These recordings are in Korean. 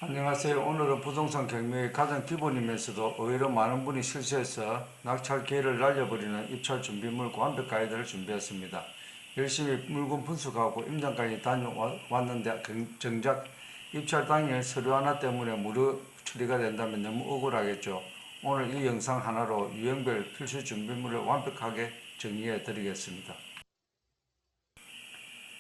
안녕하세요. 오늘은 부동산 경매의 가장 기본이면서도 의외로 많은 분이 실수해서 낙찰 기회를 날려버리는 입찰 준비물 완벽 가이드를 준비했습니다. 열심히 물건 분석하고 임장까지 다녀왔는데 정작 입찰 당일 서류 하나 때문에 무료 처리가 된다면 너무 억울하겠죠. 오늘 이 영상 하나로 유형별 필수 준비물을 완벽하게 정리해 드리겠습니다.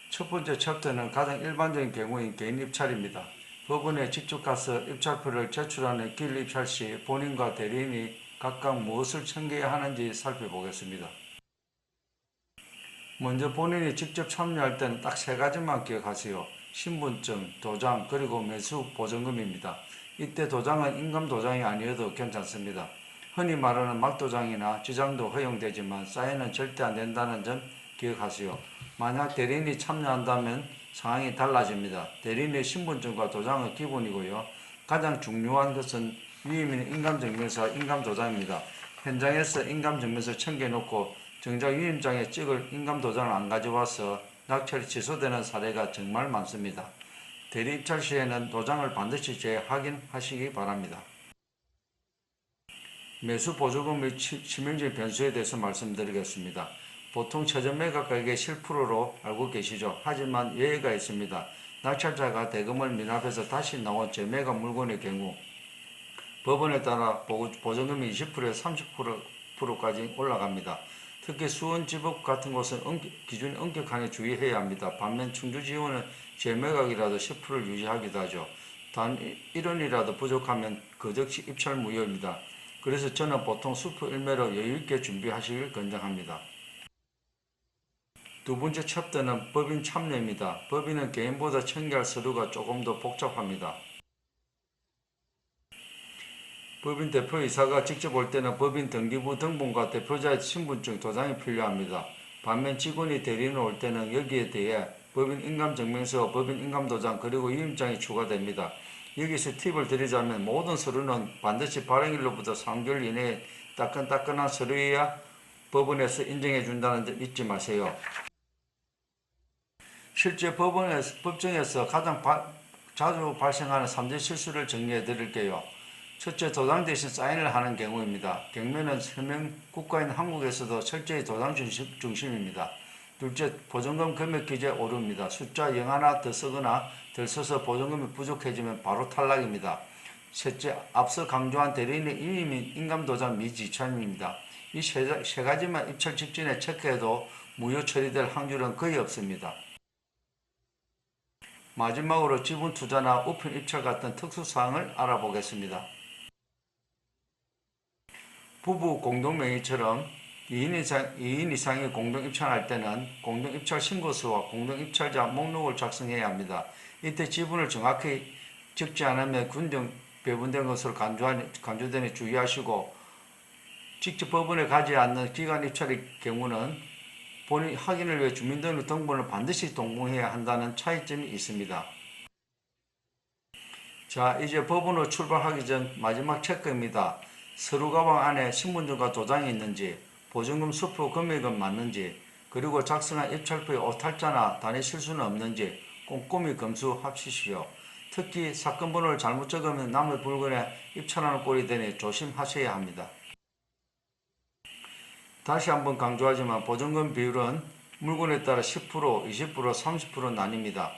첫 번째 챕터는 가장 일반적인 경우인 개인 입찰입니다. 법원에 직접 가서 입찰표를 제출하는 길 입찰 시 본인과 대리인이 각각 무엇을 챙겨야 하는지 살펴보겠습니다. 먼저 본인이 직접 참여할 때는 딱 세 가지만 기억하세요. 신분증, 도장, 그리고 매수 보증금입니다. 이때 도장은 인감도장이 아니어도 괜찮습니다. 흔히 말하는 막도장이나 지장도 허용되지만 사인은 절대 안 된다는 점 기억하세요. 만약 대리인이 참여한다면 상황이 달라집니다. 대리인의 신분증과 도장은 기본이고요. 가장 중요한 것은 위임 있는 인감증명서와 인감도장입니다. 현장에서 인감증명서 챙겨놓고 정작 위임장에 찍을 인감도장을 안 가져와서 낙찰이 취소되는 사례가 정말 많습니다. 대리 입찰 시에는 도장을 반드시 재확인하시기 바랍니다. 매수 보조금의 치명적인 변수에 대해서 말씀드리겠습니다. 보통 최저 매각가격의 실프로로 알고 계시죠? 하지만 예외가 있습니다. 낙찰자가 대금을 미납해서 다시 나온 재매각 물건의 경우 법원에 따라 보증금이 20%에서 30%까지 올라갑니다. 특히 수원 지법 같은 곳은 기준이 엄격하게 주의해야 합니다. 반면 충주 지원은 재매각이라도 10%를 유지하기도 하죠. 단 1원이라도 부족하면 그 즉시 입찰 무효입니다. 그래서 저는 보통 수표 1매로 여유있게 준비하시길 권장합니다. 두 번째 챕터는 법인 참여입니다. 법인은 개인보다 챙겨야 할 서류가 조금 더 복잡합니다. 법인 대표이사가 직접 올 때는 법인 등기부 등본과 대표자의 신분증 도장이 필요합니다. 반면 직원이 대리인 올 때는 여기에 대해 법인 인감증명서와 법인 인감도장 그리고 위임장이 추가됩니다. 여기서 팁을 드리자면 모든 서류는 반드시 발행일로부터 3개월 이내에 따끈따끈한 서류여야 법원에서 인정해 준다는 점 잊지 마세요. 실제 법정에서 가장 자주 발생하는 3대 실수를 정리해 드릴게요. 첫째, 도장 대신 사인을 하는 경우입니다. 경매는 서명 국가인 한국에서도 철저히 도장 중심입니다. 둘째, 보증금 금액 기재 오류입니다. 숫자 0 하나 더 쓰거나 덜 써서 보증금이 부족해지면 바로 탈락입니다. 셋째, 앞서 강조한 대리인의 위임 및 인감도장 미지참입니다. 이 세 가지만 입찰 직전에 체크해도 무효 처리될 확률은 거의 없습니다. 마지막으로 지분 투자나 우편 입찰 같은 특수사항을 알아보겠습니다. 부부 공동명의처럼 2인 이상이 공동입찰할 때는 공동입찰 신고서와 공동입찰자 목록을 작성해야 합니다. 이때 지분을 정확히 적지 않으면 균등 배분된 것으로 간주되니 주의하시고 직접 법원에 가지 않는 기간 입찰의 경우는 본인 확인을 위해 주민등록번호를 반드시 동봉해야 한다는 차이점이 있습니다. 자, 이제 법원으로 출발하기 전 마지막 체크입니다. 서류 가방 안에 신분증과 도장이 있는지, 보증금 수표 금액은 맞는지, 그리고 작성한 입찰표에 오탈자나 단위 실수는 없는지 꼼꼼히 검수하십시오. 특히 사건 번호를 잘못 적으면 남의 물건에 입찰하는 꼴이 되니 조심하셔야 합니다. 다시 한번 강조하지만 보증금 비율은 물건에 따라 10%, 20%, 30% 나뉩니다.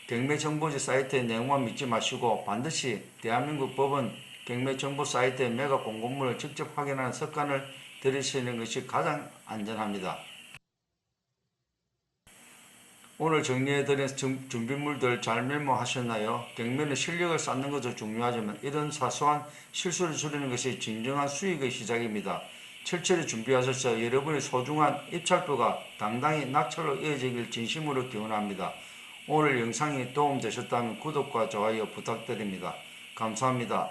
경매정보지 사이트의 내용만 믿지 마시고 반드시 대한민국 법원 경매정보 사이트의 매각 공고문을 직접 확인하는 습관을 들이시는 것이 가장 안전합니다. 오늘 정리해드린 준비물들 잘 메모하셨나요? 경매는 실력을 쌓는 것도 중요하지만 이런 사소한 실수를 줄이는 것이 진정한 수익의 시작입니다. 철저히 준비하셔서 여러분의 소중한 입찰표가 당당히 낙찰로 이어지길 진심으로 기원합니다. 오늘 영상이 도움되셨다면 구독과 좋아요 부탁드립니다. 감사합니다.